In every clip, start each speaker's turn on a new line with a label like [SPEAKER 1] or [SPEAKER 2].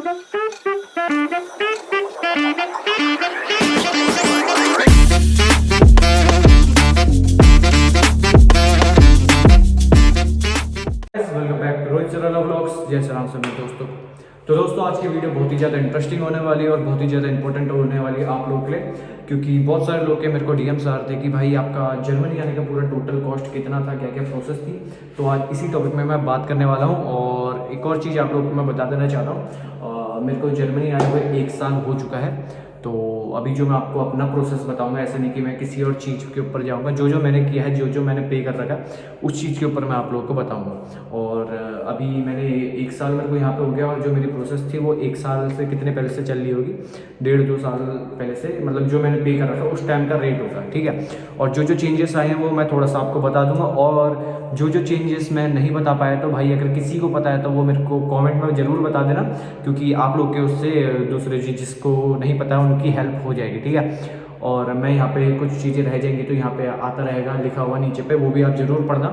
[SPEAKER 1] जय श्री राम सभी दोस्तों। तो दोस्तों आज की वीडियो बहुत ही ज़्यादा इंटरेस्टिंग होने वाली है और बहुत ही ज़्यादा इंपॉर्टेंट होने वाली है आप लोगों के लिए, क्योंकि बहुत सारे लोग के मेरे को डीएम्स आ रहे थे कि भाई आपका जर्मनी आने का पूरा टोटल कॉस्ट कितना था, क्या क्या प्रोसेस थी। तो आज इसी टॉपिक में मैं बात करने वाला हूँ। और एक और चीज़ आप लोगों को मैं बता देना चाहता हूँ, मेरे को जर्मनी आने हुए 1 साल हो चुका है। तो अभी जो मैं आपको अपना प्रोसेस बताऊंगा, ऐसा नहीं कि मैं किसी और चीज़ के ऊपर जाऊंगा। जो जो मैंने किया है, जो जो मैंने पे कर रखा है, उस चीज़ के ऊपर मैं आप लोगों को बताऊंगा। और अभी मैंने 1 साल मेरे को यहाँ पे हो गया, और जो मेरी प्रोसेस थी वो 1 साल से कितने पहले से चल रही होगी, 1.5-2 साल पहले से, मतलब जो मैंने पे कर रखा है उस टाइम का रेट होगा, ठीक है। और जो जो चेंजेस आए हैं वो मैं थोड़ा सा आपको बता दूंगा। और जो जो चेंजेस मैं नहीं बता पाया, तो भाई अगर किसी को पता है तो वो मेरे को कमेंट में ज़रूर बता देना, क्योंकि आप लोग के उससे दूसरे जिसको नहीं पता है उनकी हेल्प हो जाएगी, ठीक है। और मैं यहाँ पे कुछ चीज़ें रह जाएंगी तो यहाँ पे आता रहेगा लिखा हुआ नीचे पे, वो भी आप ज़रूर पढ़ना,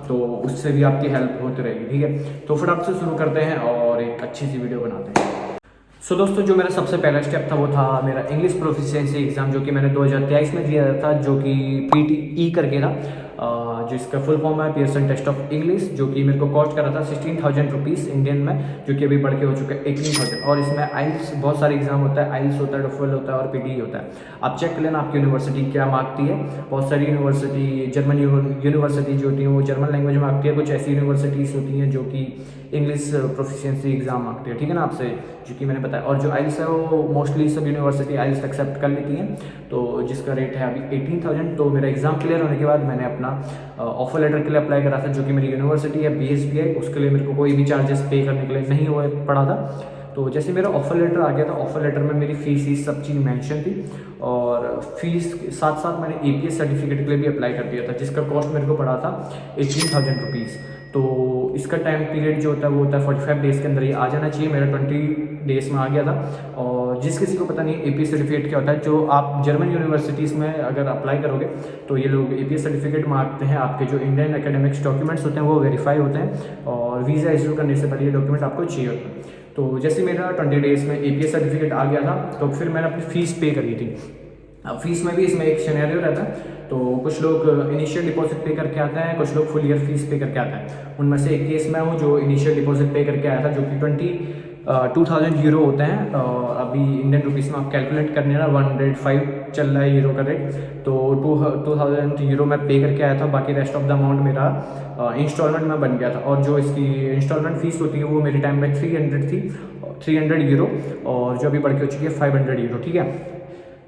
[SPEAKER 1] तो उससे भी आपकी हेल्प होती रहेगी, ठीक है। तो फिर आपसे शुरू करते हैं और एक अच्छी सी वीडियो बनाते हैं। सो दोस्तों, जो मेरा सबसे पहला स्टेप था वो था मेरा इंग्लिश प्रोफिशिएंसी एग्ज़ाम, जो कि मैंने 2023 में दिया था, जो कि PTE करके था, जिसका फुल फॉर्म है पियर्सन टेस्ट ऑफ इंग्लिश, जो कि मेरे को कॉस्ट करा था 16,000 रुपीज़ इंडियन में, जो कि अभी बढ़ के हो चुका है 18,000। और इसमें आइल्स बहुत सारे एग्जाम होता है, आइल्स होता है, टोफल होता है और PTE होता है। आप चेक कर लेना आपकी यूनिवर्सिटी क्या मांगती है। बहुत सारी यूनिवर्सिटी, जर्मन यूनिवर्सिटी जो होती है वो जर्मन लैंग्वेज मांगती है, कुछ ऐसी यूनिवर्सिटीज़ होती हैं जो कि इंग्लिश प्रोफिशिएंसी एग्जाम मांगती है, ठीक है ना, आपसे, जो कि मैंने बताया। और जो आइल्स है वो मोस्टली सब यूनिवर्सिटी आइल्स एक्सेप्ट कर लेती हैं, तो जिसका रेट है अभी 18,000। तो मेरा एग्जाम क्लियर होने के बाद मैंने अपना ऑफर लेटर के लिए अप्लाई करा था, जो कि मेरी यूनिवर्सिटी है BSBI, उसके लिए मेरे को कोई भी चार्जेस पे करने के लिए नहीं हुआ पड़ा था। तो जैसे मेरा ऑफर लेटर आ गया था, ऑफर लेटर में मेरी फीस ही सब चीज़ मेंशन थी, और फीस के साथ साथ मैंने APS सर्टिफिकेट के लिए भी अप्लाई कर दिया था, जिसका कॉस्ट मेरे को पड़ा था 18,000 रुपीज़। तो इसका टाइम पीरियड जो होता है वो होता है 45 डेज़ के अंदर ये आ जाना चाहिए। मेरा 20 डेज़ में आ गया था। और जिस किसी को पता नहीं APS सर्टिफिकेट क्या होता है, जो आप जर्मन यूनिवर्सिटीज़ में अगर अप्लाई करोगे तो ये लोग APS सर्टिफिकेट मांगते हैं। आपके जो इंडियन एकेडमिक्स डॉक्यूमेंट्स होते हैं वो वेरीफाई होते हैं, और वीज़ा इशू करने से पहले ये डॉक्यूमेंट आपको चाहिए होता है। तो जैसे मेरा 20 डेज़ में APS सर्टिफिकेट आ गया था, तो फिर मैंने अपनी फ़ीस पे करी थी। अब फीस में भी इसमें एक सिनेरियो रहता है, तो कुछ लोग इनिशियल डिपॉजिट पे करके आते हैं, कुछ लोग फुल ईयर फीस पे करके आते हैं। उनमें से एक केस में हूँ जो इनिशियल डिपॉजिट पे करके आया था, जो कि 22,000 यूरो होते हैं। और अभी इंडियन रुपीज़ में आप कैलकुलेट करने ना 105 चल रहा है यूरो का रेट, तो 2,000 यूरो मैं पे करके आया था। बाकी रेस्ट ऑफ द अमाउंट मेरा इंस्टॉलमेंट में बन गया था। और जो इसकी इंस्टॉलमेंट फीस होती है वो मेरे टाइम में 300 यूरो, और जो अभी बढ़ के हो चुकी है 500 यूरो, ठीक है।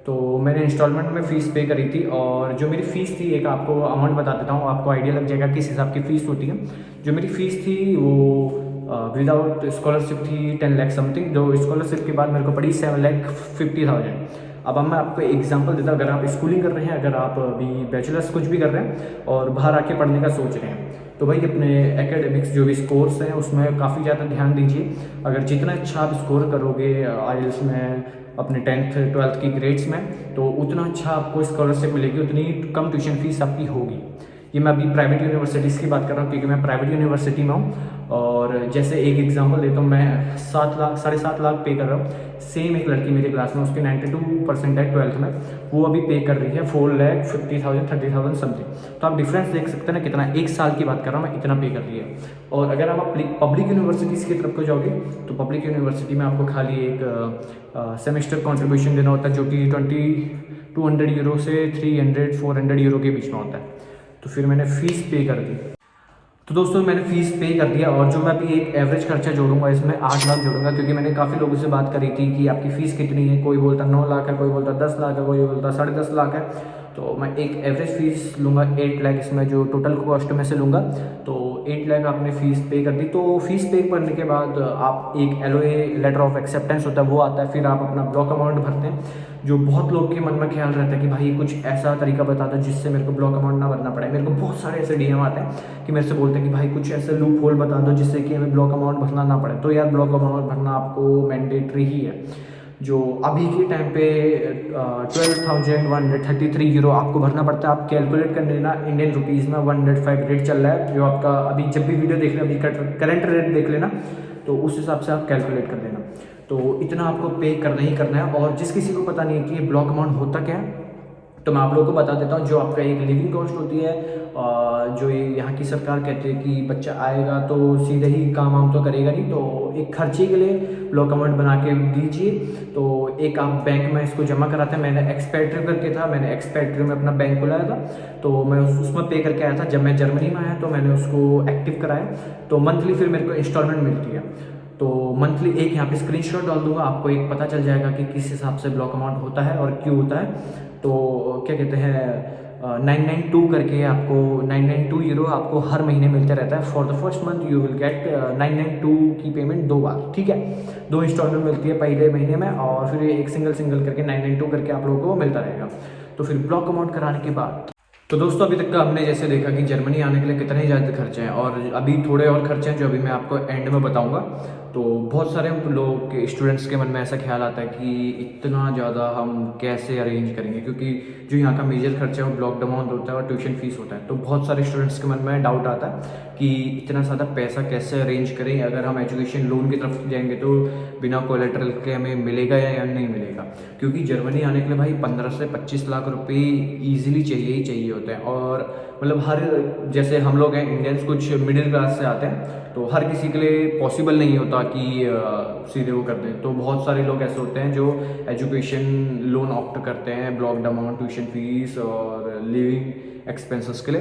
[SPEAKER 1] तो मैंने इंस्टॉलमेंट में फ़ीस पे करी थी। और जो मेरी फ़ीस थी, एक आपको अमाउंट बता देता हूँ, आपको आइडिया लग जाएगा किस हिसाब की फ़ीस होती है। जो मेरी फ़ीस थी वो विदाउट स्कॉलरशिप थी 10 लाख समथिंग, जो स्कॉलरशिप के बाद मेरे को पड़ी 7,50,000। अब मैं आपको एग्जांपल देता हूँ, अगर आप स्कूलिंग कर रहे हैं, अगर आप अभी बैचलर्स कुछ भी कर रहे हैं और बाहर आके पढ़ने का सोच रहे हैं, तो भाई अपने एकेडमिक्स जो भी स्कोर्स हैं उसमें काफ़ी ज़्यादा ध्यान दीजिए। अगर जितना अच्छा आप स्कोर करोगे आइल्स में, अपने 10th 12th की ग्रेड्स में, तो उतना अच्छा आपको स्कॉलरशिप मिलेगी, उतनी कम ट्यूशन फीस आपकी होगी। ये मैं अभी प्राइवेट यूनिवर्सिटीज़ की बात कर रहा हूँ, क्योंकि मैं प्राइवेट यूनिवर्सिटी में हूँ। और जैसे एक एग्जांपल देता हूँ, मैं 7 लाख पे कर रहा हूँ। सेम एक लड़की मेरी क्लास में, उसकी 92% है 12th में, वो अभी पे कर रही है 4,50,000 30,000 समथिंग। तो आप डिफरेंस देख सकते हैं ना कितना, 1 साल की बात कर रहा हूँ मैं, इतना पे कर रही है। और अगर आप पब्लिक यूनिवर्सिटीज़ की तरफ को जाओगे, तो पब्लिक यूनिवर्सिटी में आपको खाली एक सेमेस्टर कॉन्ट्रीब्यूशन देना होता है, जो कि 200 यूरो से 300-400 यूरो के बीच में होता है। तो फिर मैंने फ़ीस पे कर दी। तो दोस्तों मैंने फ़ीस पे कर दिया, और जो मैं अभी एक एवरेज खर्चा जोड़ूंगा, इसमें 8 लाख जोड़ूंगा, क्योंकि मैंने काफ़ी लोगों से बात करी थी कि आपकी फ़ीस कितनी है। कोई बोलता 9 लाख है, कोई बोलता 10 लाख है, कोई बोलता 10.5 लाख है। तो मैं एक एवरेज फ़ीस लूँगा 8 लाख, इसमें जो टोटल कॉस्ट में से लूँगा। तो 8 लाख आपने फ़ीस पे कर दी। तो फ़ीस पे करने के बाद आप एक LOA लेटर ऑफ एक्सेप्टेंस होता है, वो आता है। फिर आप अपना ब्लॉक अमाउंट भरते हैं। जो बहुत लोग के मन में ख्याल रहता है कि भाई कुछ ऐसा तरीका बता दो जिससे मेरे को ब्लॉक अमाउंट ना भरना पड़े। मेरे को बहुत सारे ऐसे DM आते हैं कि मेरे से बोलते हैं कि भाई कुछ ऐसे लूप होल बता दो जिससे कि हमें ब्लॉक अमाउंट भरना ना पड़े। तो यार ब्लॉक अमाउंट भरना आपको मैंडेटरी ही है। जो अभी के टाइम पे 12,133 यूरो आपको भरना पड़ता है। आप कैलकुलेट कर लेना, इंडियन रुपीज़ में 105 रेट चल रहा है, जो आपका अभी जब भी वीडियो देख लेना, अभी करंट रेट देख लेना, तो उस हिसाब से आप कैलकुलेट कर लेना। तो इतना आपको पे करना ही करना है। और जिस किसी को पता नहीं है कि ये ब्लॉक अमाउंट होता क्या है, तो मैं आप लोगों को बता देता हूँ। जो आपका एक लिविंग कॉस्ट होती है, जो ये यहाँ की सरकार कहती है कि बच्चा आएगा तो सीधे ही काम वाम तो करेगा नहीं, तो एक खर्चे के लिए ब्लॉक अमाउंट बना के दीजिए। तो एक आप बैंक में इसको जमा कराते हैं। मैंने एक्सपेट्री करके था, मैंने एक्सपेट्री में अपना बैंक खुलाया था, तो मैं उसमें पे करके आया था। जब मैं जर्मनी में आया तो मैंने उसको एक्टिव कराया, तो मंथली फिर मेरे को इंस्टॉलमेंट मिलती है। तो मंथली एक यहाँ पे स्क्रीनशॉट डाल दूंगा, आपको एक पता चल जाएगा कि किस हिसाब से ब्लॉक अमाउंट होता है और क्यों होता है। तो क्या कहते हैं 992 करके आपको 992 यूरो आपको हर महीने मिलता रहता है। For the first month you will get 992 की पेमेंट 2 बार, ठीक है। 2 इंस्टॉलमेंट मिलती है पहले महीने में, और फिर एक सिंगल करके 992 करके आप लोगों को मिलता रहेगा। तो फिर ब्लॉक अमाउंट कराने के बाद, तो दोस्तों अभी तक का हमने जैसे देखा कि जर्मनी आने के लिए कितने ज़्यादा खर्चे हैं, और अभी थोड़े और खर्चे हैं जो अभी मैं आपको एंड में बताऊंगा। तो बहुत सारे लोग के स्टूडेंट्स के मन में ऐसा ख्याल आता है कि इतना ज़्यादा हम कैसे अरेंज करेंगे, क्योंकि जो यहाँ का मेजर खर्चा है वो ब्लॉक अमाउंट होता है और ट्यूशन फीस होता है। तो बहुत सारे स्टूडेंट्स के मन में डाउट आता है कि इतना ज़्यादा पैसा कैसे अरेंज करें, अगर हम एजुकेशन लोन की तरफ जाएंगे तो बिना कोलेटरल के हमें मिलेगा या नहीं मिलेगा। क्योंकि जर्मनी आने के लिए भाई 15 से 25 लाख रुपए ईजिली चाहिए ही चाहिए होते हैं। और मतलब हर, जैसे हम लोग हैं इंडियंस, कुछ मिडिल क्लास से आते हैं, तो हर किसी के लिए पॉसिबल नहीं होता कि सीधे वो कर दें। तो बहुत सारे लोग ऐसे होते हैं जो एजुकेशन लोन ऑप्ट करते हैं, ब्लॉक्ड अमाउंट, ट्यूशन फीस और लिविंग एक्सपेंसेस के लिए।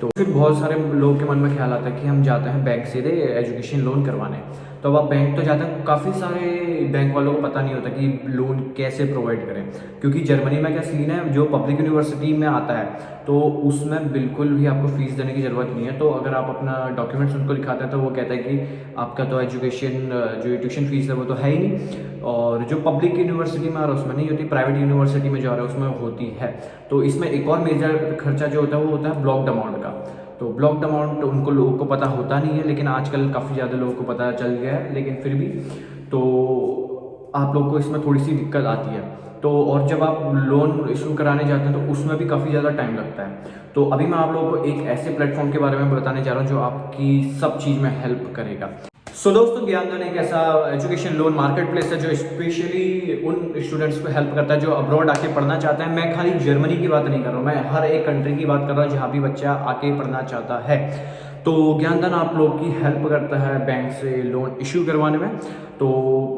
[SPEAKER 1] तो फिर बहुत सारे लोगों के मन में ख्याल आता है कि हम जाते हैं बैंक सीधे एजुकेशन लोन करवाने। तो अब आप बैंक तो जाते हैं, काफ़ी सारे बैंक वालों को पता नहीं होता कि लोन कैसे प्रोवाइड करें। क्योंकि जर्मनी में क्या सीन है, जो पब्लिक यूनिवर्सिटी में आता है तो उसमें बिल्कुल भी आपको फीस देने की ज़रूरत नहीं है। तो अगर आप अपना डॉक्यूमेंट्स उनको दिखाते हैं तो वो कहता है कि आपका तो एजुकेशन जो ट्यूशन फीस है वो तो है ही नहीं, और जो पब्लिक यूनिवर्सिटी में आ रहा है उसमें नहीं होती, प्राइवेट यूनिवर्सिटी में जो आ रहा है उसमें होती है। तो इसमें एक और मेजर खर्चा जो होता है वो होता है ब्लॉक्ड अमाउंट का। तो ब्लॉक्ड अमाउंट उनको लोगों को पता होता नहीं है, लेकिन आजकल काफ़ी ज़्यादा लोगों को पता चल गया है, लेकिन फिर भी तो आप लोग को इसमें थोड़ी सी दिक्कत आती है। तो और जब आप लोन इशू कराने जाते हैं तो उसमें भी काफ़ी ज़्यादा टाइम लगता है। तो अभी मैं आप लोगों को एक ऐसे प्लेटफॉर्म के बारे में बताने जा रहा हूँ जो आपकी सब चीज़ में हेल्प करेगा। सो दोस्तों, ज्ञानधन एक ऐसा एजुकेशन लोन मार्केट प्लेस है जो स्पेशली उन स्टूडेंट्स को हेल्प करता है जो अब्रॉड आके पढ़ना चाहते हैं। मैं खाली जर्मनी की बात नहीं कर रहा हूँ, मैं हर एक कंट्री की बात कर रहा हूँ जहाँ भी बच्चा आके पढ़ना चाहता है। तो ज्ञानधन आप लोग की हेल्प करता है बैंक से लोन इश्यू करवाने में। तो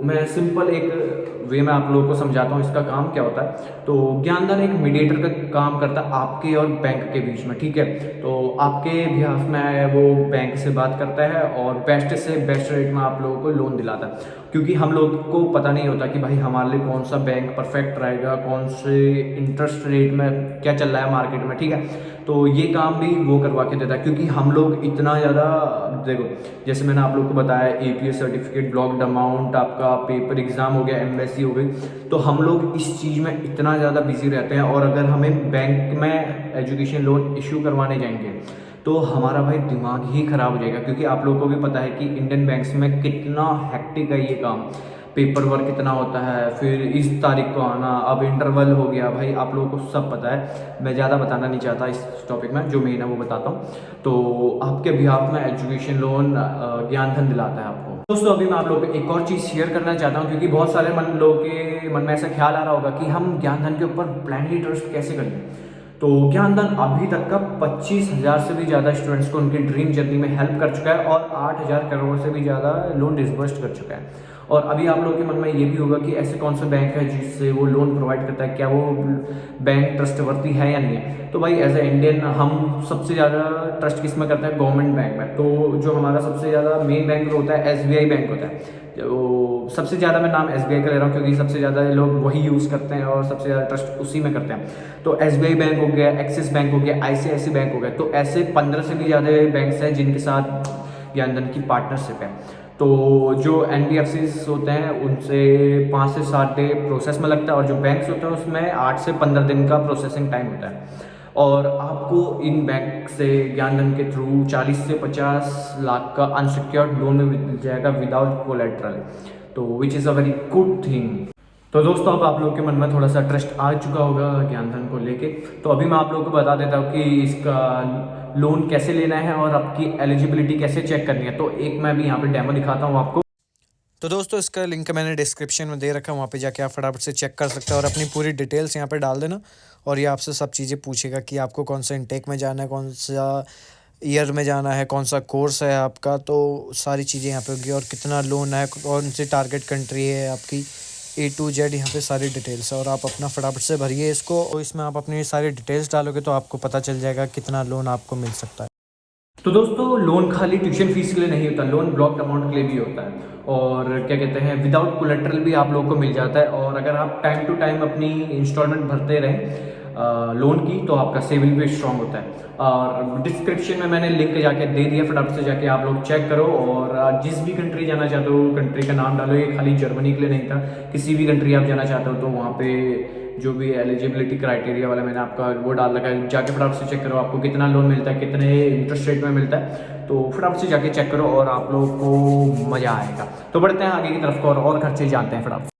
[SPEAKER 1] मैं सिंपल एक वे में आप लोगों को समझाता हूँ इसका काम क्या होता है। तो ज्ञानधन एक मीडिएटर का काम करता है आपके और बैंक के बीच में, ठीक है। तो आपके बिहाफ में वो बैंक से बात करता है और बेस्ट से बेस्ट रेट में आप लोगों को लोन दिलाता है। क्योंकि हम लोग को पता नहीं होता कि भाई हमारे लिए कौन सा बैंक परफेक्ट रहेगा, कौन से इंटरेस्ट रेट में क्या चल रहा है मार्केट में, ठीक है। तो ये काम भी वो करवा के देता है, क्योंकि हम लोग इतना ज़्यादा, देखो जैसे मैंने आप लोग को बताया APS सर्टिफिकेट, ब्लॉक्ड अमाउंट, आपका पेपर एग्जाम हो गया, MSc हो गई, तो हम लोग इस चीज़ में इतना ज़्यादा बिजी रहते हैं। और अगर हमें बैंक में एजुकेशन लोन इशू करवाने जाएंगे तो हमारा भाई दिमाग ही ख़राब हो जाएगा। क्योंकि आप लोगों को भी पता है कि इंडियन बैंक्स में कितना हेक्टिक है ये काम, पेपर वर्क कितना होता है, फिर इस तारीख को आना, अब इंटरवल हो गया, भाई आप लोगों को सब पता है। मैं ज़्यादा बताना नहीं चाहता इस टॉपिक में, जो मेन है वो बताता हूँ। तो आपके बिहाफ में एजुकेशन लोन ज्ञानधन दिलाता है आपको। दोस्तों अभी मैं आप लोगों को एक और चीज़ शेयर करना चाहता हूँ, क्योंकि बहुत सारे लोगों के मन में ऐसा ख्याल आ रहा होगा कि हम ज्ञानधन के ऊपर ब्लाइंडली ट्रस्ट कैसे करें। तो ज्ञानधन अभी तक का 25,000 से भी ज़्यादा स्टूडेंट्स को उनकी ड्रीम जर्नी में हेल्प कर चुका है और 8,000 करोड़ से भी ज़्यादा लोन डिसबर्स्ड कर चुका है। और अभी आप लोगों के मन में ये भी होगा कि ऐसे कौन सा बैंक है जिससे वो लोन प्रोवाइड करता है, क्या वो बैंक ट्रस्टवर्दी है या नहीं है। तो भाई एज ए इंडियन हम सबसे ज़्यादा ट्रस्ट किस में करते हैं, गवर्नमेंट बैंक में। तो जो हमारा सबसे ज़्यादा मेन बैंक होता है SBI बैंक होता है। तो सबसे ज़्यादा मैं नाम SBI का ले रहा हूँ क्योंकि सबसे ज़्यादा लोग वही यूज़ करते हैं और सबसे ज़्यादा ट्रस्ट उसी में करते हैं। तो SBI बैंक हो गया, एक्सिस बैंक हो गया, ICICI बैंक हो गया। तो ऐसे 15 से भी ज़्यादा बैंक्स हैं जिनके साथ ज्ञानधन की पार्टनरशिप है। तो जो NBFCs होते हैं उनसे 5 से 7 डे प्रोसेस में लगता है, और जो बैंक्स होते हैं उसमें 8 से 15 दिन का प्रोसेसिंग टाइम होता है। और आपको इन बैंक से ज्ञानधन के थ्रू 40 से 50 लाख का अनसिक्योर्ड लोन मिल जाएगा विदाउट कोलेटरल, तो which is a very good thing. तो दोस्तों अब आप लोगों के मन में थोड़ा सा ट्रस्ट आ चुका होगा ज्ञानधन को लेके। तो अभी मैं आप लोगों को बता देता हूँ कि इसका लोन कैसे लेना है और आपकी एलिजिबिलिटी कैसे चेक करनी है। तो एक मैं अभी यहाँ पे डेमो दिखाता हूँ आपको। तो दोस्तों इसका लिंक मैंने डिस्क्रिप्शन में दे रखा है, वहाँ पे जाके आप फटाफट से चेक कर सकते हैं और अपनी पूरी डिटेल्स यहाँ पे डाल देना। और ये आपसे सब चीज़ें पूछेगा कि आपको कौन सा इनटेक में जाना है, कौन सा ईयर में जाना है, कौन सा कोर्स है आपका, तो सारी चीज़ें यहाँ पे होगी और कितना लोन है, कौन सी टारगेट कंट्री है आपकी, A to Z यहाँ पे सारी डिटेल्स है। और आप अपना फटाफट से भरिए इसको, और इसमें आप अपनी सारी डिटेल्स डालोगे तो आपको पता चल जाएगा कितना लोन आपको मिल सकता है। तो दोस्तों लोन खाली ट्यूशन फीस के लिए नहीं होता, लोन ब्लॉक्ड अमाउंट के लिए भी होता है और क्या कहते हैं विदाउट कोलेट्रल भी आप लोगों को मिल जाता है। और अगर आप टाइम टू टाइम अपनी इंस्टॉलमेंट भरते रहें लोन की तो आपका सिविल भी स्ट्रांग होता है। और डिस्क्रिप्शन में मैंने लिंक जाके दे दिया, फटाफट से जाके आप लोग चेक करो। और जिस भी कंट्री जाना चाहते हो कंट्री का नाम डालो, ये खाली जर्मनी के लिए नहीं था, किसी भी कंट्री आप जाना चाहते हो तो वहाँ पे जो भी एलिजिबिलिटी क्राइटेरिया वाला मैंने आपका वो डाल रखा है, जाके फटाफट से चेक करो आपको कितना लोन मिलता है, कितने इंटरेस्ट रेट में मिलता है। तो फटाफट से जाके चेक करो और आप लोगों को मज़ा आएगा। तो बढ़ते हैं आगे की तरफ को और खर्चे जानते हैं फटाफट।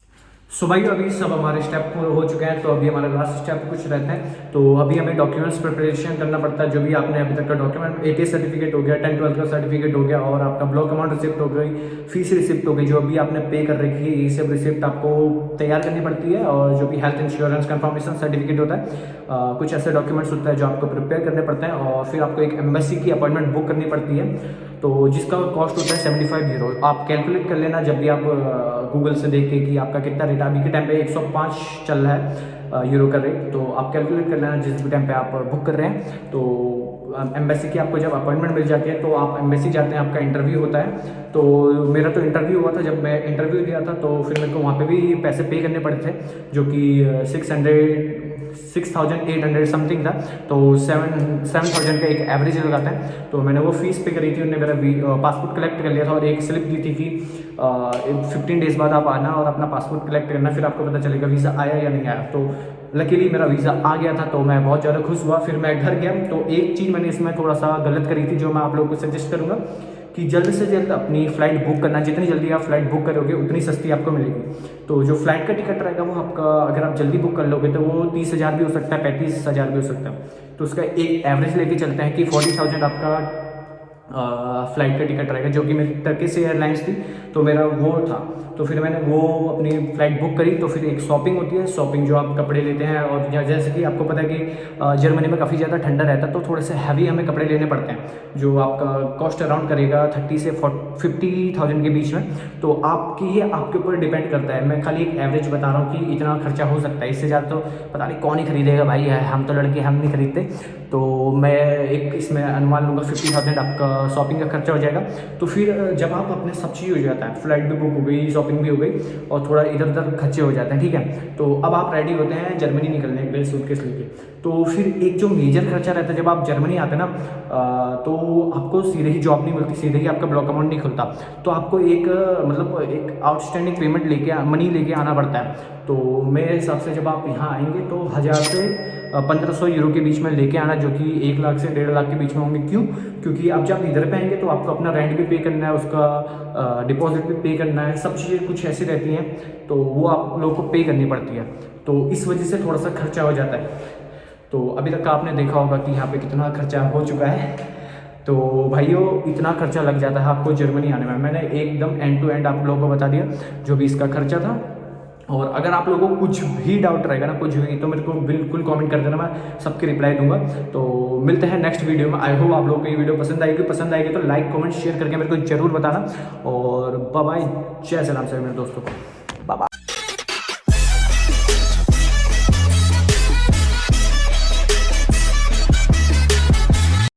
[SPEAKER 1] सो भाई अभी सब हमारे स्टेप हो चुके हैं, तो अभी हमारा लास्ट स्टेप कुछ रहते हैं। तो अभी हमें डॉक्यूमेंट्स प्रिपरेशन करना पड़ता है, जो भी आपने अभी तक का डॉक्यूमेंट, ATS सर्टिफिकेट हो गया, 10-12 का सर्टिफिकेट हो गया, और आपका ब्लॉक अमाउंट रिसिप्ट हो गई, फीस रिसिप्ट हो गई, जो अभी आपने पे कर रखी है, ये सब रिसिप्ट आपको तैयार करनी पड़ती है। और जो भी हेल्थ इंश्योरेंस कंफर्मेशन सर्टिफिकेट होता है, कुछ ऐसे डॉक्यूमेंट्स होता है जो आपको प्रिपेयर करने पड़ते हैं। और फिर आपको एक एम्बेसी की अपॉइंटमेंट बुक करनी पड़ती है, तो जिसका कॉस्ट होता है 75 यूरो। आप कैलकुलेट कर लेना जब भी आप गूगल से देख के कि आपका कितना रेट, अभी के टाइम पे 105 चल रहा है यूरो का रेट, तो आप कैलकुलेट कर लेना जिस भी टाइम पे आप बुक कर रहे हैं। तो एम्बेसी की आपको जब अपॉइंटमेंट मिल जाती है तो आप एम्बेसी जाते हैं, आपका इंटरव्यू होता है। तो मेरा तो इंटरव्यू हुआ था, जब मैं इंटरव्यू दिया था तो फिर मेरे को वहाँ पे भी पैसे पे करने पड़े थे, जो कि 6,800 समथिंग था। तो 7,000 का एक एवरेज लगाता है। तो मैंने वो फीस पे करी थी, उन्होंने मेरा पासपोर्ट कलेक्ट कर लिया था और एक स्लिप दी थी कि 15 डेज़ बाद आप आना और अपना पासपोर्ट कलेक्ट करना, फिर आपको पता चलेगा वीज़ा आया या नहीं आया। तो लकीली मेरा वीज़ा आ गया था, तो मैं बहुत ज़्यादा खुश हुआ। फिर मैं घर गया, तो एक चीज़ मैंने इसमें थोड़ा सा गलत करी थी, जो मैं आप लोगों को सजेस्ट करूँगा कि जल्द से जल्द अपनी फ़्लाइट बुक करना। जितनी जल्दी आप फ्लाइट बुक करोगे उतनी सस्ती आपको मिलेगी। तो जो फ्लाइट का टिकट रहेगा वो आपका, अगर आप जल्दी बुक कर लोगे तो वो 30,000 भी हो सकता है, 35,000 भी हो सकता है। तो उसका एक एवरेज लेके चलते हैं कि 40,000 आपका फ़्लाइट का टिकट रहेगा, जो कि मेरी टर्किश एयरलाइंस थी, तो मेरा वो था। तो फिर मैंने वो अपनी फ़्लाइट बुक करी। तो फिर एक शॉपिंग होती है, शॉपिंग जो आप कपड़े लेते हैं, और जैसे कि आपको पता है कि जर्मनी में काफ़ी ज़्यादा ठंडा रहता है, तो थोड़े से हैवी हमें कपड़े लेने पड़ते हैं, जो आपका कॉस्ट अराउंड करेगा 30 से 50,000 के बीच में। तो आपकी ही आपके ऊपर डिपेंड करता है, मैं खाली एक एवरेज बता रहा हूँ कि इतना खर्चा हो सकता है, इससे ज़्यादा तो पता नहीं कौन ही खरीदेगा भाई, है हम तो लड़के, हम नहीं खरीदते। तो मैं एक इसमें अनुमान लूँगा 50,000 आपका शॉपिंग का खर्चा हो जाएगा। तो फिर जब आप अपने सब चीज़ हो जाता है, फ्लाइट भी बुक हो गई, शॉपिंग भी हो गई, और थोड़ा इधर उधर खर्चे हो जाते हैं, ठीक है। तो अब आप रेडी होते हैं जर्मनी निकलने के लिए सूटकेस लेके। तो फिर एक जो मेजर खर्चा रहता है जब आप जर्मनी आते हैं ना, तो आपको सीधे ही जॉब नहीं मिलती, सीधे ही आपका ब्लॉक अमाउंट नहीं खुलता। तो आपको एक मतलब एक आउटस्टैंडिंग पेमेंट लेके मनी लेके आना पड़ता है। तो मेरे हिसाब से जब आप यहाँ आएंगे तो 1,000 से 1,500 यूरो के बीच में लेके आना, जो कि 1 लाख से 1.5 लाख के बीच में होंगे। क्यों? क्योंकि आप जब इधर पे आएंगे तो आपको अपना रेंट भी पे करना है, उसका डिपॉजिट भी पे करना है, सब चीज़ें कुछ ऐसी रहती हैं, तो वो आप लोगों को पे करनी पड़ती है। तो इस वजह से थोड़ा सा खर्चा हो जाता है। तो अभी तक आपने देखा होगा कि यहाँ पे कितना खर्चा हो चुका है। तो भाइयों इतना खर्चा लग जाता है आपको जर्मनी आने में। मैंने एकदम एंड टू एंड आप लोगों को बता दिया जो भी इसका खर्चा था। और अगर आप लोगों को कुछ भी डाउट रहेगा ना, कुछ भी, तो मेरे को बिल्कुल कमेंट कर देना, मैं सबकी रिप्लाई दूंगा। तो मिलते हैं नेक्स्ट वीडियो में। आई होप आप लोगों को ये वीडियो पसंद आएगी तो लाइक कमेंट शेयर करके मेरे को जरूर बताना। और बाय बाय, जय श्री राम सभी मेरे दोस्तों को।